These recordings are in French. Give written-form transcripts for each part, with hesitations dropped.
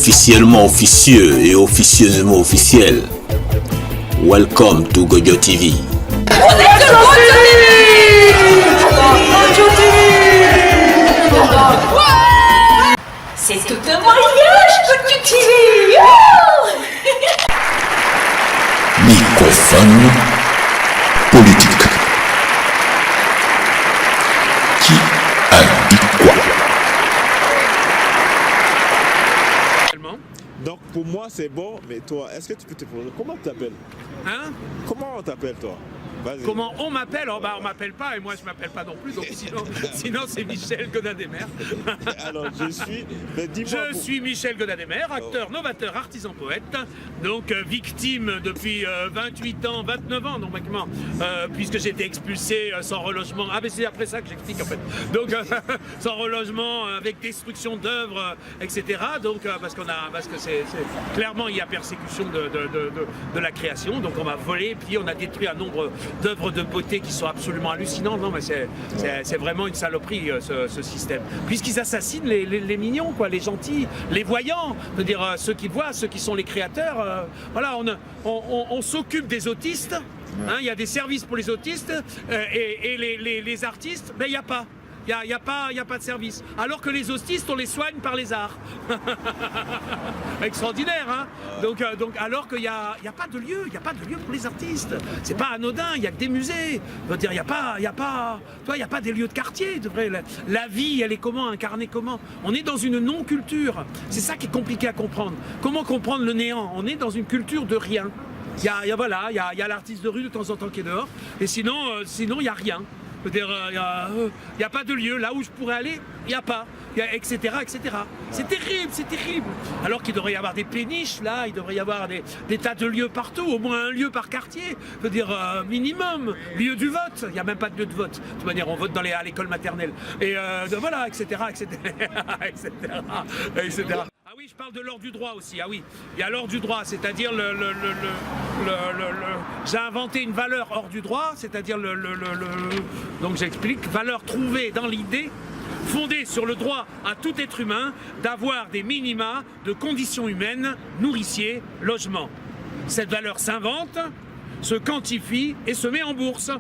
officiellement officieux et officieusement officiel. Welcome to Gojo TV. C'est tout un mariage, Gojo TV. Microphone politique. Qui a dit quoi? Donc pour moi c'est bon, mais toi, est-ce que tu peux te poser? Comment tu t'appelles? Hein? Comment on t'appelle toi? Vas-y. Comment on m'appelle? Oh bah on m'appelle pas et moi je m'appelle pas non plus, donc sinon c'est Michel Godin-Desmer. Alors je suis... Mais dis-moi Je suis Michel Godin-Desmer, acteur, novateur, artisan, poète, donc victime depuis 28 ans, 29 ans normalement, puisque j'ai été expulsé sans relogement. Ah mais c'est après ça que j'explique en fait. Donc sans relogement, avec destruction d'œuvres, etc. Donc parce que c'est clairement il y a persécution de la création, donc on m'a volé, puis on a détruit un nombre d'œuvres de beauté qui sont absolument hallucinantes. Non mais c'est vraiment une saloperie ce système, puisqu'ils assassinent les mignons, quoi, les gentils, les voyants, c'est-à-dire ceux qui voient, ceux qui sont les créateurs. Voilà, on s'occupe des autistes, hein, il y a des services pour les autistes, et les artistes, ben il n'y a pas. Il n'y a pas de service. Alors que les autistes, on les soigne par les arts. Extraordinaire, hein. Donc, alors qu'il n'y a pas de lieu, il n'y a pas de lieu pour les artistes. C'est pas anodin, il n'y a que des musées. Je veux dire, il n'y a pas des lieux de quartier. La vie, elle est comment, incarnée comment? On est dans une non-culture. C'est ça qui est compliqué à comprendre. Comment comprendre le néant? On est dans une culture de rien. Il y a l'artiste de rue de temps en temps qui est dehors. Et sinon, il n'y a rien. Il n'y a pas de lieu, là où je pourrais aller, il n'y a pas, etc. C'est terrible. Alors qu'il devrait y avoir des péniches, là, il devrait y avoir des tas de lieux partout, au moins un lieu par quartier, minimum, lieu du vote, il n'y a même pas de lieu de vote. De toute manière, on vote à l'école maternelle. Et voilà, etc. Ah oui, je parle de l'ordre du droit aussi. Ah oui, il y a l'ordre du droit, c'est-à-dire j'ai inventé une valeur hors du droit, c'est-à-dire donc j'explique, valeur trouvée dans l'idée, fondée sur le droit à tout être humain d'avoir des minima de conditions humaines, nourriciers, logement. Cette valeur s'invente, se quantifie et se met en bourse,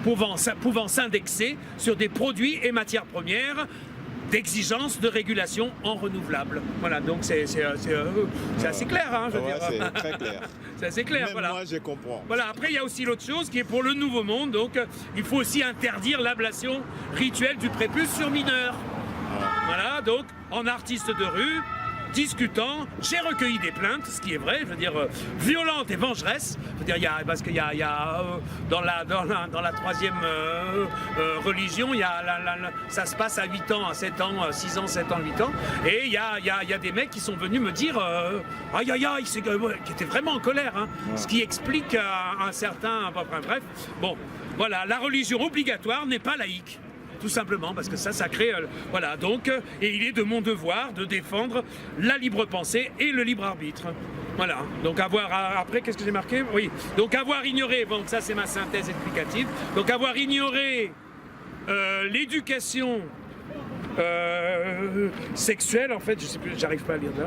pouvant s'indexer sur des produits et matières premières d'exigence de régulation en renouvelable. Voilà, donc c'est assez clair, hein, je veux dire. C'est très clair. C'est assez clair, Même voilà. moi, je comprends. Voilà, après, il y a aussi l'autre chose qui est pour le nouveau monde, donc il faut aussi interdire l'ablation rituelle du prépuce sur mineurs. Voilà, donc, en artiste de rue, discutant, j'ai recueilli des plaintes, ce qui est vrai, je veux dire, violente et vengeresse. Je veux dire, parce qu'il y a dans la troisième religion, ça se passe à 8 ans, à 7 ans, 6 ans, 7 ans, 8 ans. Et il y a des mecs qui sont venus me dire aïe, qui étaient vraiment en colère, hein, ce qui explique un certain... Bref, bon, voilà, la religion obligatoire n'est pas laïque. Tout simplement, parce que ça crée... voilà, donc, et il est de mon devoir de défendre la libre pensée et le libre arbitre. Voilà, donc après, qu'est-ce que j'ai marqué? Oui, donc avoir ignoré, bon, ça c'est ma synthèse explicative, donc avoir ignoré l'éducation sexuelle, en fait, je sais plus, j'arrive pas à lire là.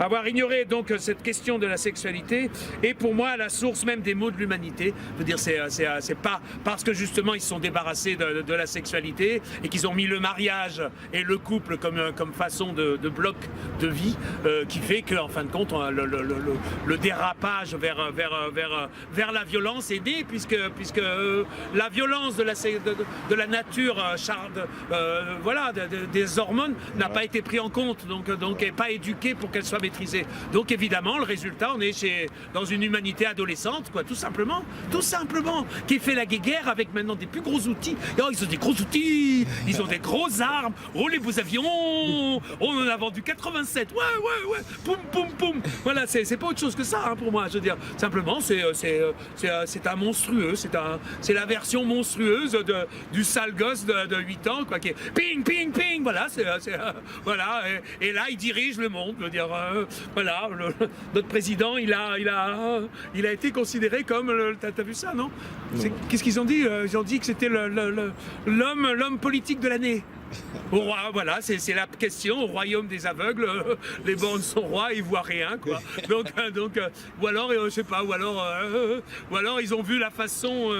Avoir ignoré donc cette question de la sexualité est pour moi la source même des maux de l'humanité. Je veux dire, c'est pas parce que justement ils se sont débarrassés de la sexualité et qu'ils ont mis le mariage et le couple comme façon de bloc de vie qui fait qu'en fin de compte le dérapage vers la violence est né, puisque la violence de la nature voilà, des hormones n'a pas été pris en compte, donc n'est pas éduquée pour qu'elle soit maîtrisée. Donc évidemment, le résultat, on est dans une humanité adolescente, quoi, tout simplement, qui fait la guéguerre avec maintenant des plus gros outils. Oh, ils ont des gros outils, ils ont des grosses armes. Oh, les beaux avions, on en a vendu 87. Ouais, poum. Voilà, c'est pas autre chose que ça, hein, pour moi. Je veux dire, simplement, c'est un monstrueux, c'est la version monstrueuse du sale gosse de 8 ans, quoi, qui est ping, voilà, voilà, et là il dirige le monde. Je veux dire, voilà, notre président, il a été considéré comme, t'as vu ça, non? Qu'est-ce qu'ils ont dit? Ils ont dit que c'était l'homme politique de l'année. Au roi, voilà, c'est la question. Au royaume des aveugles, les bornes sont rois, ils voient rien, quoi. Donc, ou alors, je sais pas, ou alors ils ont vu la façon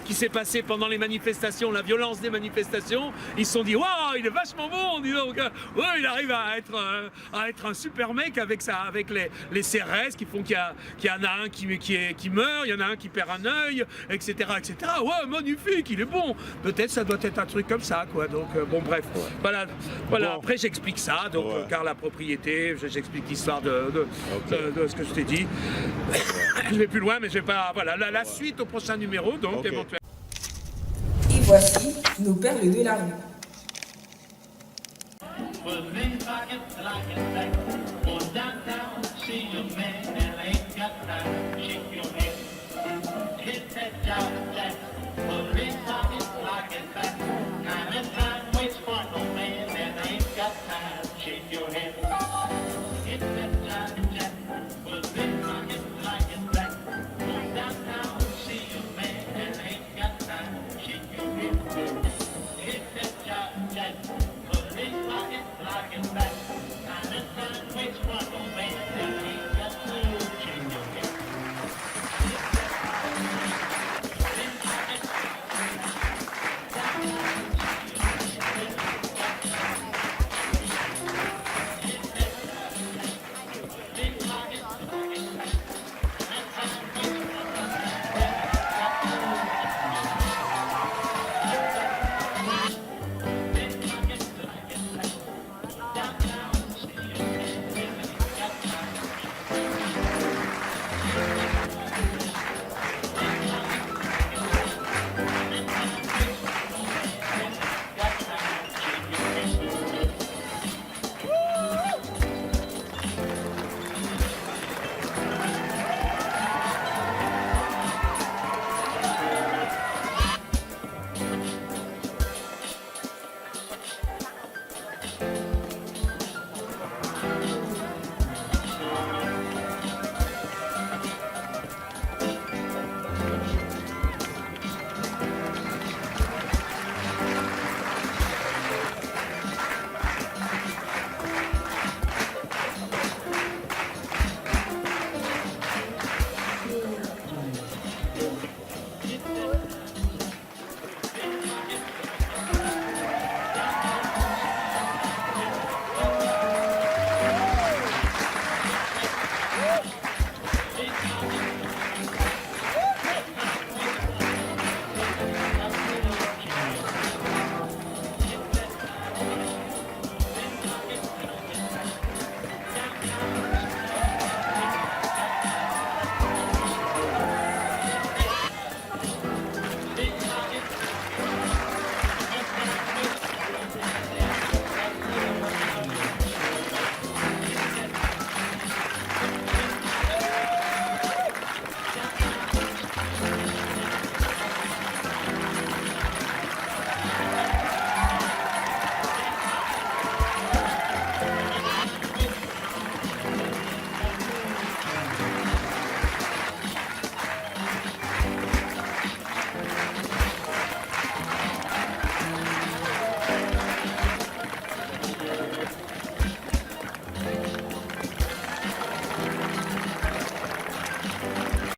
qui s'est passée pendant les manifestations, la violence des manifestations. Ils se sont dit, waouh, il est vachement bon, dis donc. Ouais, il arrive à être un super mec avec les CRS qui font qu'il y en a un qui meurt, il y en a un qui perd un œil, etc., etc. Ouais, magnifique, il est bon. Peut-être ça doit être un truc comme ça, quoi. Donc, bon, bref. Voilà. Bon. Après, j'explique ça, donc, car la propriété, j'explique l'histoire de ce que je t'ai dit. Je vais plus loin, mais je vais pas. Voilà, la suite au prochain numéro, donc, éventuellement. Et voici nos perles de la rue.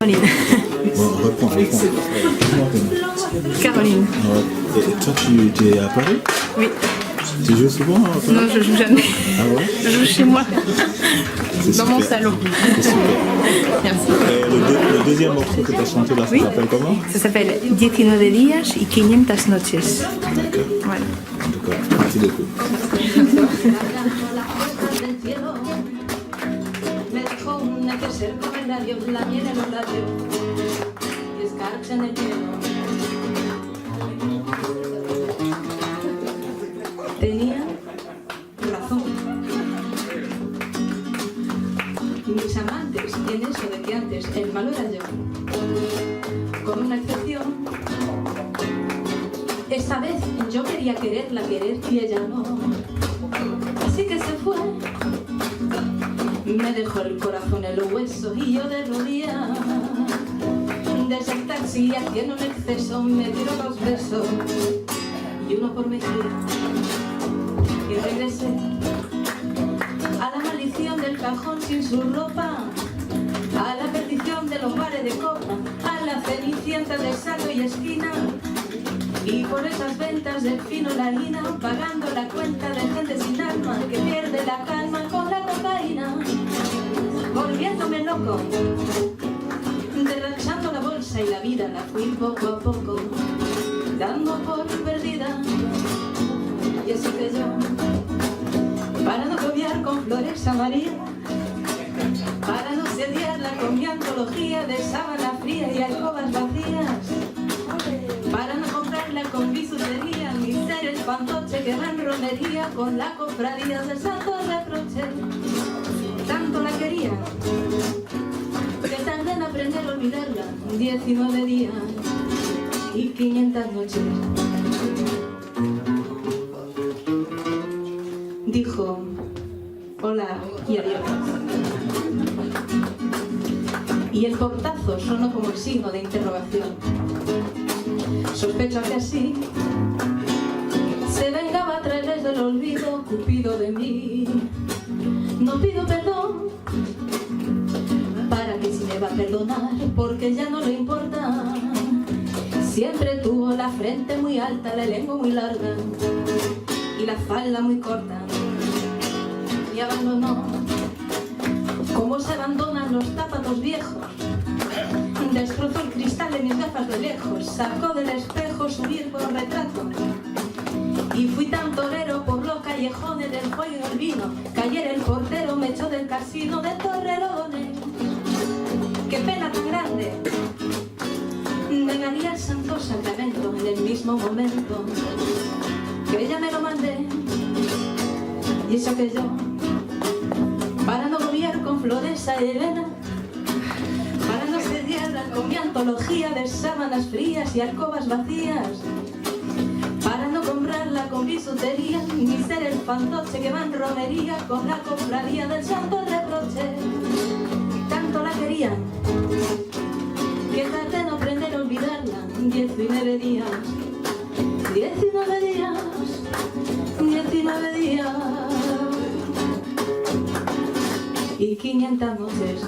Caroline. Bon, reprends. Caroline. Ouais. Et toi, tu es à Paris? Oui. Tu joues souvent à Paris? Non, je joue jamais. Ah ouais? Je joue chez moi. C'est Dans super. mon salon. C'est super. Merci. Et le deuxième morceau que tu as chanté là, ça s'appelle comment? Ça s'appelle 19 días y 500 noches. D'accord. Voilà. D'accord. Merci beaucoup. Me dijo una que ser comentario, la miel en un labio y escarcha en el hielo. Tenía razón. Y mis amantes en eso de que antes el malo era yo, con una excepción. Esta vez yo quería quererla querer y ella no. Así que se fue. Me dejó el corazón en los huesos y yo de rodillas. Desde el taxi haciendo un exceso me tiró 2 besos. y uno por Mejía. Y regresé a la maldición del cajón sin su ropa, a la perdición de los bares de copa, a la cenicienta de saco y esquina. Y por esas ventas del fino la harina, pagando la cuenta de gente sin alma que pierde la calma con la cocaína. Volviéndome loco, derrachando la bolsa y la vida la fui poco a poco dando por perdida. Y eso que yo, para no copiar con flores a María, para no sediarla con mi antología de sábana fría y alcobas vacías, para no comprarla con bisutería, mi ser espantoche que va en romería con la cofradía del santo reproche. Tanto la quería que tardé en aprender a olvidarla, 19 días y 500 noches. Dijo hola y adiós. Y el portazo sonó como el signo de interrogación. Sospecho que así se vengaba a través del olvido Cupido de mí. No pido perdón, para que si me va a perdonar, porque ya no le importa. Siempre tuvo la frente muy alta, la lengua muy larga y la falda muy corta. Y abandonó, como se abandonan los zapatos viejos. Destrozó el cristal de mis gafas de lejos, sacó del espejo su virgo retrato. Y fui tan torero por los callejones del juego y del vino, que ayer el portero me echó del casino de Torrelodones. ¡Qué pena tan grande! Negaría el santo sacramento en el mismo momento que ella me lo mandé. Y eso que yo, para no gobiar con flores a Elena, para no sediarla con mi antología de sábanas frías y alcobas vacías, para no comprarla con bisutería, ni ser el fantoche que va en romería con la cofradía del santo reproche. Tanto la quería que tardé en aprender a olvidarla, 19 días, 19 días, 19 días y 500 noches.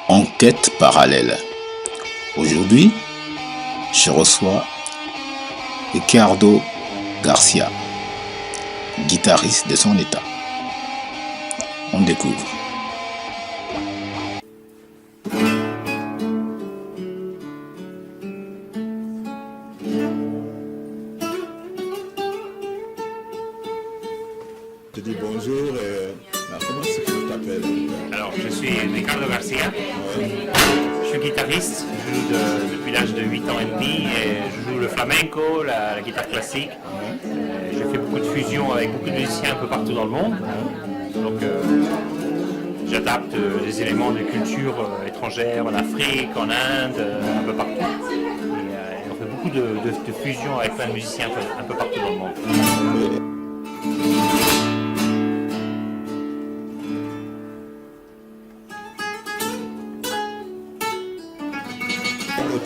Enquête parallèle. Aujourd'hui, je reçois Ricardo Garcia, guitariste de son état. On découvre. Je dis bonjour et comment est-ce que tu t'appelles? Alors, je suis Ricardo Garcia, je suis guitariste, je joue depuis l'âge de 8 ans et demi et je joue le flamenco, la guitare classique. Je fais beaucoup de fusions avec beaucoup de musiciens un peu partout dans le monde. Donc, j'adapte des éléments de culture étrangère en Afrique, en Inde, un peu partout. Et on fait beaucoup de fusions avec plein de musiciens un peu partout dans le monde.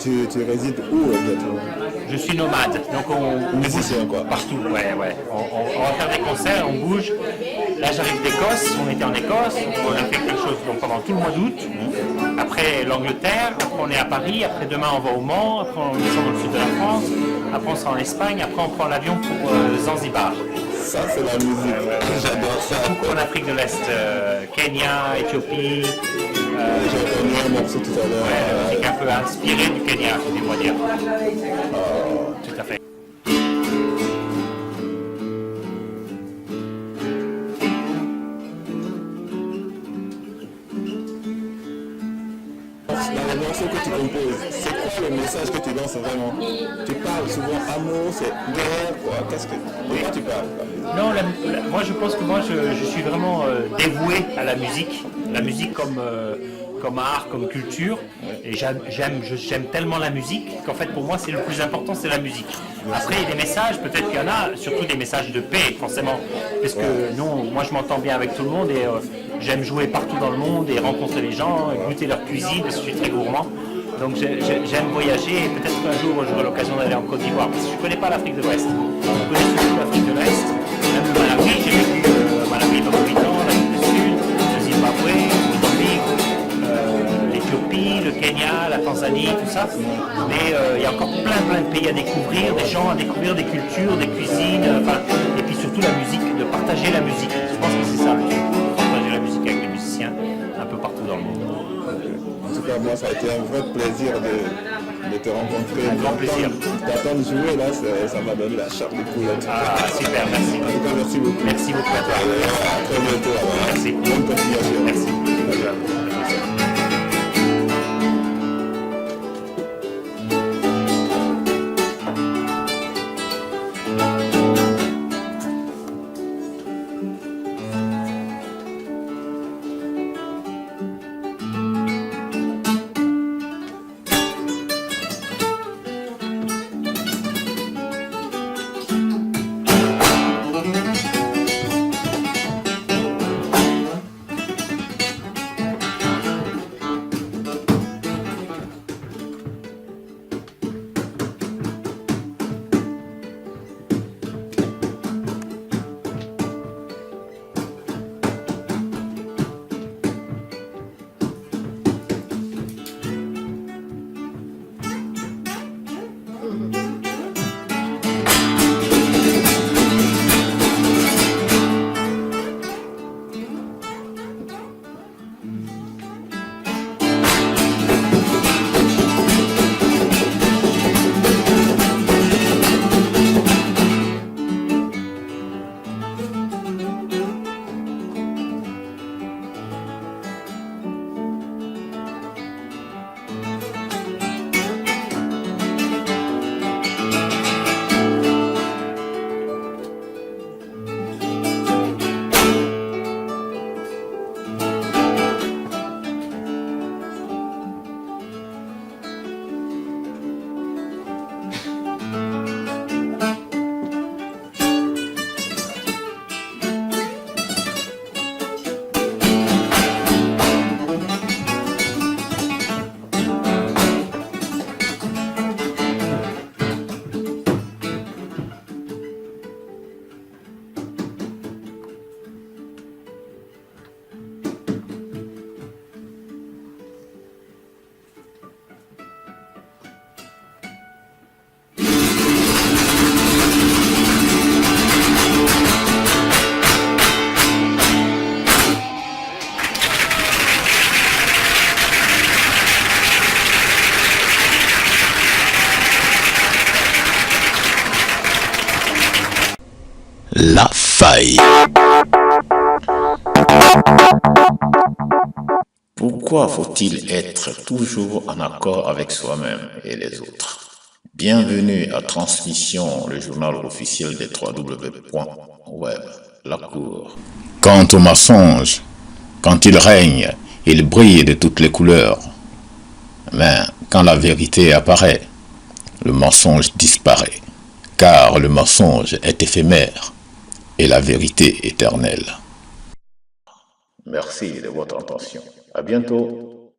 Tu résides où exactement? Je suis nomade, donc on musicien quoi. Partout, ouais. On va faire des concerts, on bouge. Là j'arrive d'Écosse, on était en Écosse, on a fait quelque chose donc, pendant tout le mois d'août. Après l'Angleterre, après on est à Paris, après demain on va au Mans, après on descend dans le sud de la France, après on sera en Espagne, après on prend l'avion pour Zanzibar. Ça c'est la musique, j'adore ça. Beaucoup en Afrique de l'Est, Kenya, Éthiopie. J'ai entendu un morceau tout à l'heure. Ouais, musique un peu inspirée du Kenya, je vais dire. Tout à fait. Dans les morceaux que tu composes, c'est quoi le message que tu lances vraiment? Tu parles souvent amour, c'est guerre, quoi. De quoi tu parles? Non, moi je pense que je suis vraiment dévoué à la musique comme comme art, comme culture. Et j'aime tellement la musique qu'en fait pour moi c'est le plus important, c'est la musique. Après des messages, peut-être qu'il y en a, surtout des messages de paix forcément. Parce que moi je m'entends bien avec tout le monde et j'aime jouer partout dans le monde et rencontrer les gens, goûter leur cuisine parce que je suis très gourmand. Donc j'aime voyager et peut-être qu'un jour j'aurai l'occasion d'aller en Côte d'Ivoire parce que je ne connais pas l'Afrique de l'Ouest. Je connais surtout l'Afrique de l'Est, même le Malawi, j'ai vécu au Malawi pendant 8 ans, l'Afrique du Sud, le Zimbabwe, le Mozambique, l'Éthiopie, le Kenya, la Tanzanie, tout ça. Mais il y a encore plein de pays à découvrir, des gens à découvrir, des cultures, des cuisines, et puis surtout la musique, de partager la musique. Je pense que c'est ça le truc, de partager la musique avec les musiciens un peu partout dans le monde. En tout cas, moi, ça a été un vrai plaisir de te rencontrer. Un grand plaisir. D'attendre jouer, là, ça m'a donné la chair de poule. Ah, super, merci. En tout cas, merci beaucoup. Merci beaucoup à toi. À très bientôt. Merci. Bonne continuation. Merci. La faille. Pourquoi faut-il être toujours en accord avec soi-même et les autres? Bienvenue à Transmission, le journal officiel des www.web, la cour. Quant au mensonge, quand il règne, il brille de toutes les couleurs. Mais quand la vérité apparaît, le mensonge disparaît, car le mensonge est éphémère et la vérité éternelle. Merci de votre attention. À bientôt.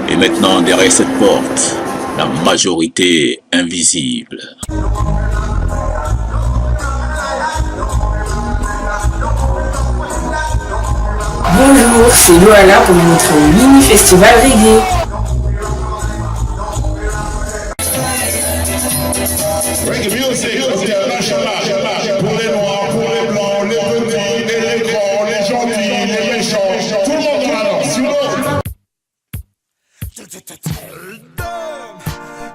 Et maintenant, derrière cette porte, la majorité invisible. Bonjour, c'est Loala pour notre mini-festival reggae. Reggae music, international, pour les noirs, pour les blancs, les petits, les grands, les gentils, les méchants, tout le monde dans la danse,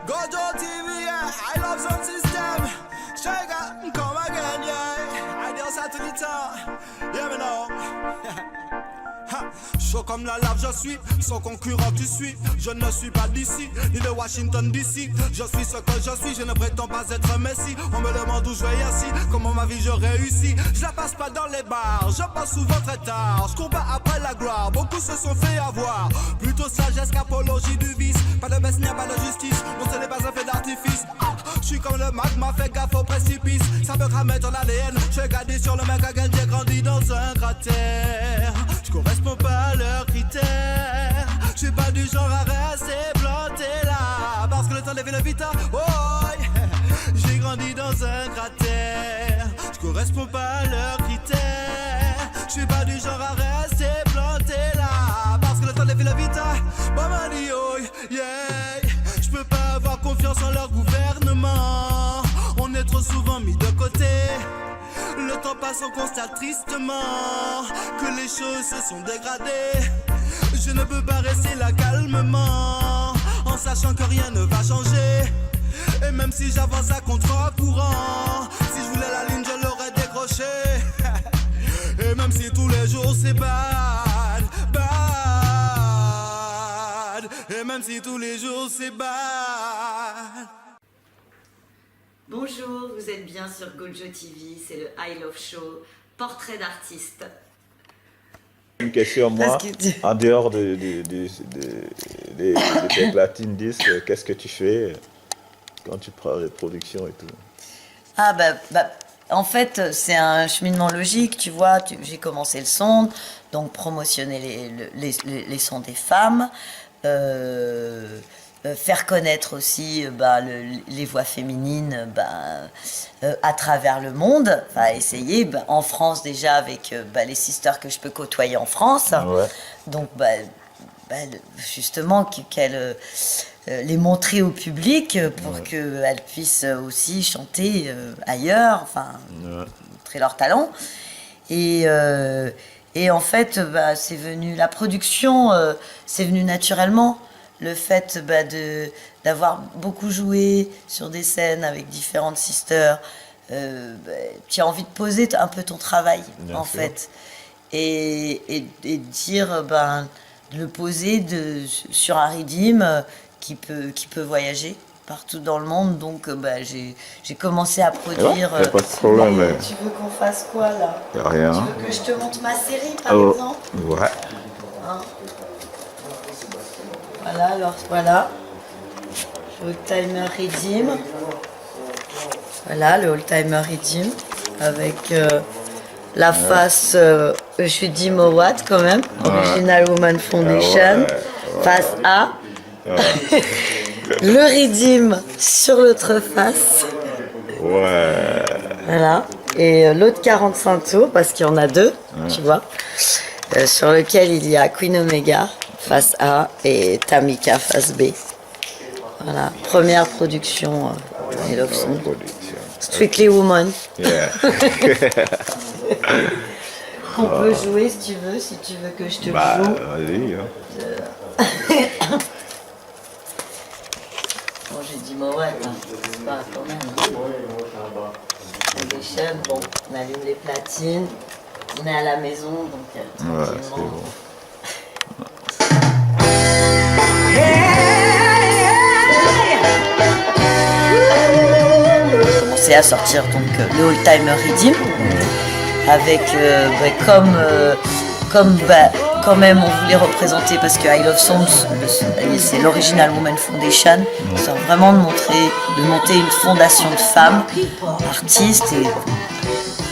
Gojo TV, I love sound system. Shaka, come again, yeah. I just had to the top. Yeah, me know. comme la lave, je suis son concurrent, tu suis. Je ne suis pas d'ici, ni de Washington DC. Je suis ce que je suis, je ne prétends pas être Messi. On me demande où je vais assis, comment ma vie je réussis. Je la passe pas dans les bars, je passe souvent très tard. Je cours pas après la gloire, beaucoup se sont fait avoir. Plutôt sagesse qu'apologie du vice. Pas de baisse, n'y a pas de justice, non ce n'est pas un fait d'artifice. Je suis comme le magma, fais gaffe au précipice. Ça peut cramer ton ADN, je suis gardé sur le mec à j'ai grandi dans un cratère. Je correspond pas à leurs critères. Je suis pas du genre à rester planté là. Parce que le temps des villes vite, oh yeah. J'ai grandi dans un cratère. Je correspond pas à leurs critères. Je suis pas du genre à rester planté là. Parce que le temps des villes vite, maman dit oh yeah. Je peux pas avoir confiance en leur gouvernement. On est trop souvent mis de côté. Le temps passe, on constate tristement que les choses se sont dégradées. Je ne peux pas rester là calmement, en sachant que rien ne va changer. Et même si j'avance à contre-courant, si je voulais la ligne, je l'aurais décroché. Et même si tous les jours c'est bad, bad. Et même si tous les jours c'est bad. Bonjour, vous êtes bien sur Gojo TV, c'est le I Love Show, portrait d'artiste. Une question, moi, en dehors de tes platines disques, qu'est-ce que tu fais quand tu prends les productions et tout? Ah en fait, c'est un cheminement logique, tu vois, j'ai commencé le son, donc promotionner les sons des femmes, faire connaître aussi les voix féminines à travers le monde, essayer en France déjà avec les sisters que je peux côtoyer en France, ouais. Donc justement qu'elles les montrer au public pour ouais. Qu'elles puissent aussi chanter ailleurs, ouais. Montrer leur talent et en fait c'est venu, la production c'est venu naturellement. Le fait d'avoir beaucoup joué sur des scènes avec différentes sisters, tu as envie de poser un peu ton travail, bien en sûr. Fait. Et dire, de le poser sur un rythme qui peut voyager partout dans le monde. Donc, j'ai commencé à produire. Ouais, pas de problème. Tu veux qu'on fasse quoi, là? Rien. Tu veux que je te montre ma série, par exemple? Ouais. Hein? Voilà, alors voilà, le Oldtimer Redeem. Voilà, le Oldtimer Redeem avec la face Judy Mowat quand même, Original Woman Foundation, face A. Le Redeem sur l'autre face. Ouais. Voilà, et l'autre 45 tours, parce qu'il y en a deux, tu vois, sur lequel il y a Queen Omega. Face A et Tamika face B. Voilà, première production I Love Song. Strictly Woman. Yeah. On peut jouer si tu veux que je te joue. Vas-y. Bon, j'ai dit Mowat, c'est pas quand même. Les chaînes, bon, on allume les platines, on est à la maison, donc c'est bon. J'ai commencé à sortir donc le Oldtimer Redeem avec quand même on voulait représenter, parce que I Love Songs c'est l'Original Woman Foundation, c'est vraiment de monter une fondation de femmes artistes, et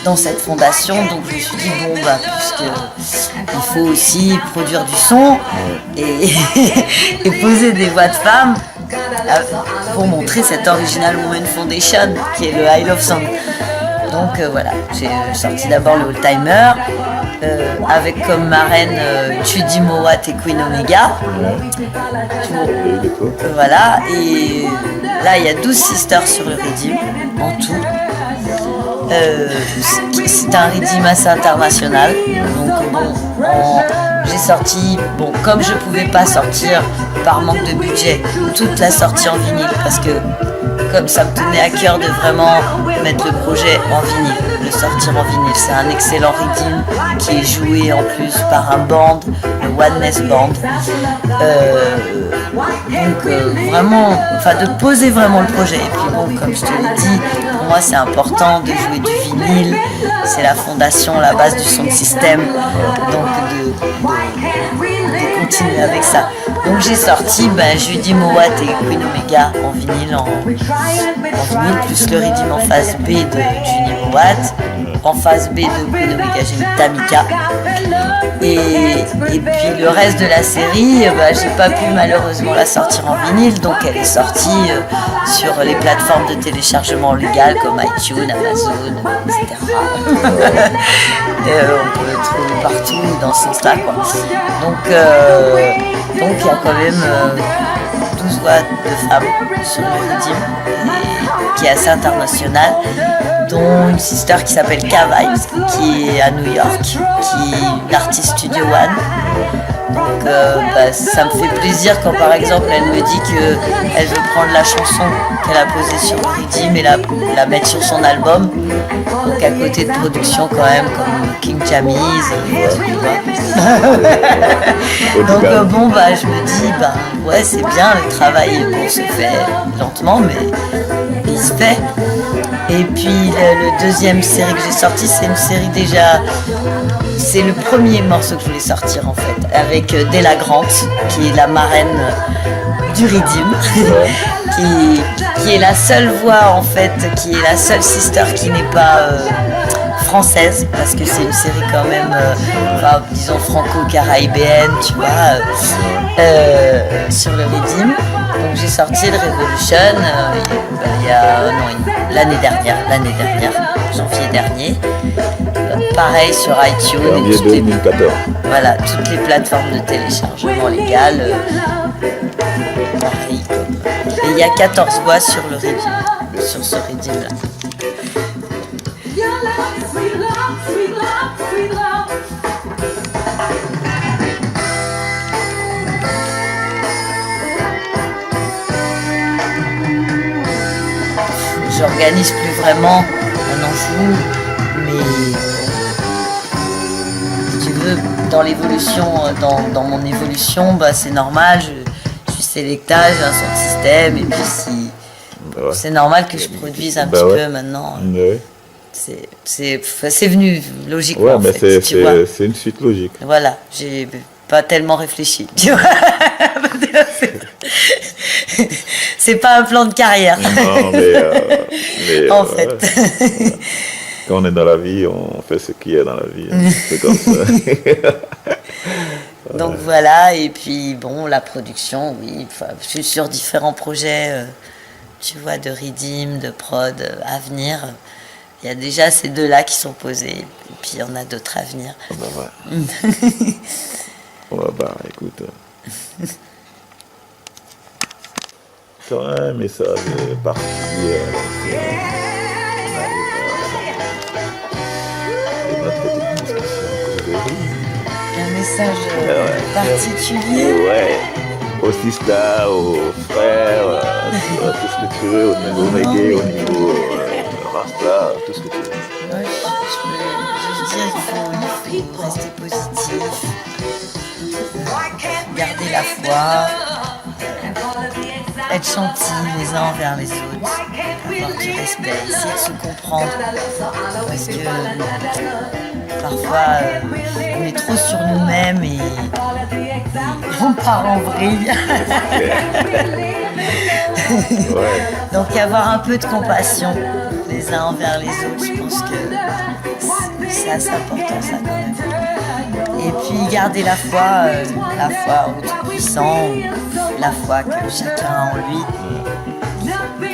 dans cette fondation, donc je me suis dit puisque il faut aussi produire du son et poser des voix de femmes pour montrer cette Original Woman Foundation qui est le I Love Song. Donc voilà, j'ai sorti d'abord le Oldtimer avec comme marraine Judy Mowat et Queen Omega. Voilà, et là il y a 12 sisters sur le Redeem en tout. C'est un Redeem assez international, donc j'ai sorti, bon, comme je pouvais pas sortir par manque de budget, toute la sortie en vinyle, parce que comme ça me tenait à cœur de vraiment mettre le projet en vinyle, le sortir en vinyle. C'est un excellent rhythm qui est joué en plus par un band, le Oneness Band. Vraiment, enfin de poser vraiment le projet. Et puis bon, comme je te l'ai dit, pour moi c'est important de jouer du vinyle. C'est la fondation, la base du sound system. Donc de continuer avec ça. Donc j'ai sorti Judy Mowat et Queen Omega en vinyle, plus le rythme en phase B de Judy Mowat. En phase B de Queen Omega, j'ai mis Tamika. Et puis le reste de la série, j'ai pas pu malheureusement la sortir en vinyle, donc elle est sortie sur les plateformes de téléchargement légales comme iTunes, Amazon, etc. On peut le trouver partout dans ce sens-là, quoi. Donc il y a quand même 12 voix de femmes sur le rythme, qui est assez international, dont une sister qui s'appelle K-Vibes, qui est à New York, qui est une artiste Studio One. Donc ça me fait plaisir quand par exemple elle me dit qu'elle veut prendre la chanson qu'elle a posée sur le rythme et la mettre sur son album. Donc à côté de production quand même comme King Jammy's. Donc je me dis ouais c'est bien, le travail se fait lentement mais il se fait. Et puis le deuxième série que j'ai sorti, c'est une série déjà, c'est le premier morceau que je voulais sortir en fait, avec Della Grant, qui est la marraine du rythme, qui est la seule voix en fait, qui est la seule sister qui n'est pas française, parce que c'est une série quand même, disons franco-caribéenne, tu vois, sur le rythme. Donc j'ai sorti le Revolution il y a l'année dernière, janvier dernier. Pareil sur iTunes et toutes les plateformes de téléchargement légales. Pareil comme. Et il y a 14 voix sur le rythme, sur ce rythme là. J'organise plus vraiment, on en joue, mais si tu veux, dans l'évolution, dans mon évolution, c'est normal, je suis sélectage, j'ai un son système, et puis c'est normal que je produise un petit peu maintenant. Ouais. C'est venu logiquement. Ouais, mais c'est une suite logique. Voilà, j'ai pas tellement réfléchi, tu vois. C'est pas un plan de carrière. Non, mais en fait. Quand on est dans la vie, on fait ce qu'il y a dans la vie. C'est comme ça. Donc voilà, et puis bon, la production, oui. Je suis sur différents projets, tu vois, de redeem, de prod à venir. Il y a déjà ces deux-là qui sont posés, et puis il y en a d'autres à venir. Écoute. Tu auras un message particulier à notre petite discussion. Un message particulier? Ouais. Aux sisters, aux frères, tout ce que tu veux, au niveau reggae, au niveau rasta, tout ce que tu veux. Ouais, je veux dire qu'il faut rester positif, garder la foi, être gentil les uns envers les autres, avoir du respect, essayer de se comprendre, parce que parfois on est trop sur nous-mêmes et on part en vrille. Donc avoir un peu de compassion les uns envers les autres, je pense que c'est assez important ça quand même. Et puis garder la foi au Tout-Puissant, la foi que chacun a en lui,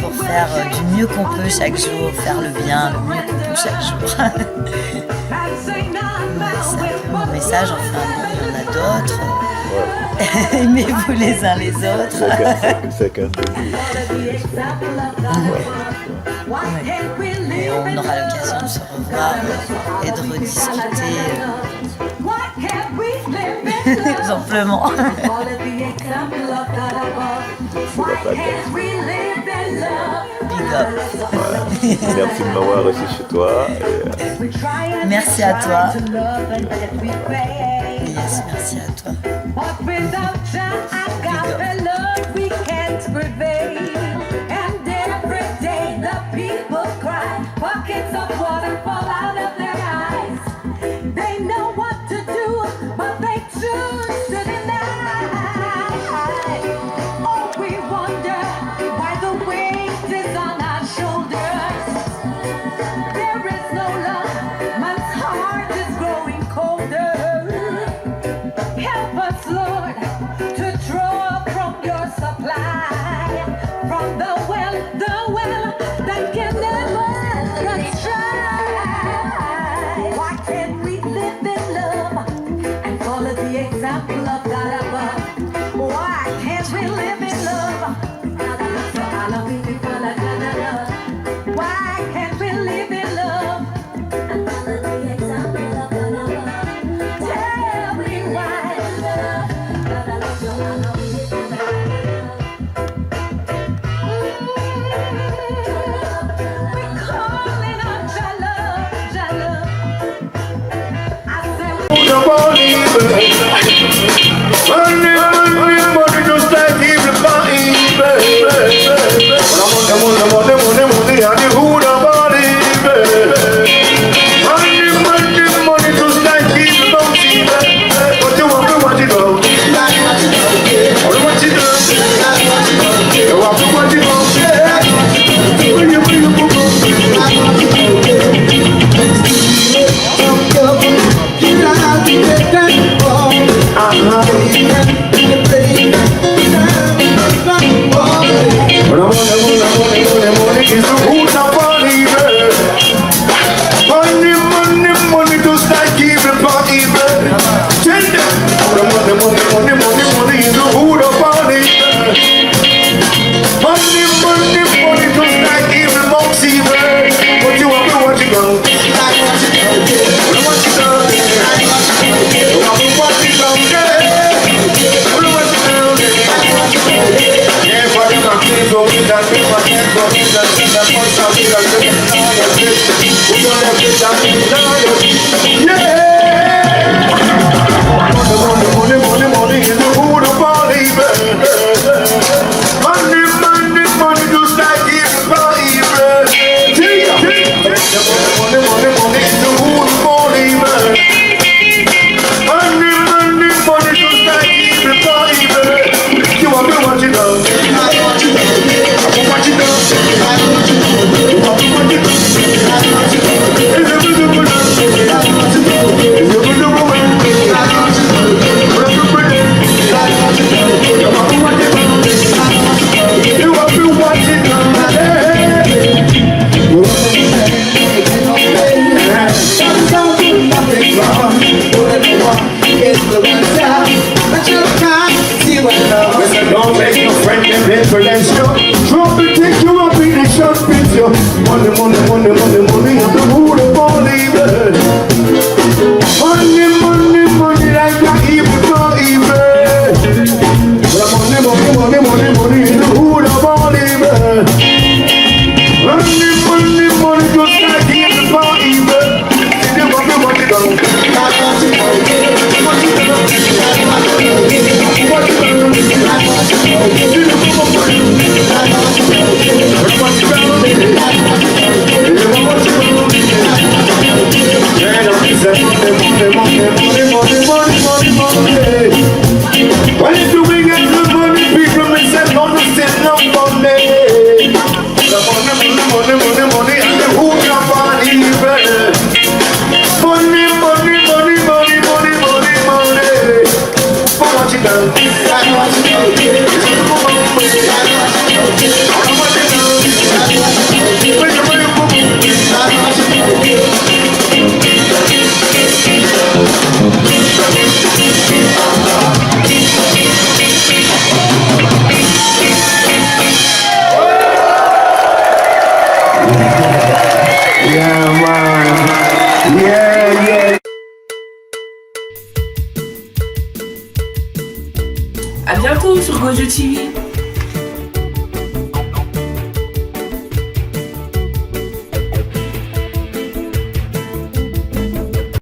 pour faire du mieux qu'on peut chaque jour, faire le bien le mieux qu'on peut chaque jour. C'est un peu mon message, enfin il y en a d'autres. Aimez-vous les uns les autres. C'est qu'un début. Et on aura l'occasion de se revoir et de rediscuter. Simplement. Big up. Merci de m'avoir reçu chez toi. Merci à toi. Yes, merci à toi. Big À bientôt sur Gojo TV.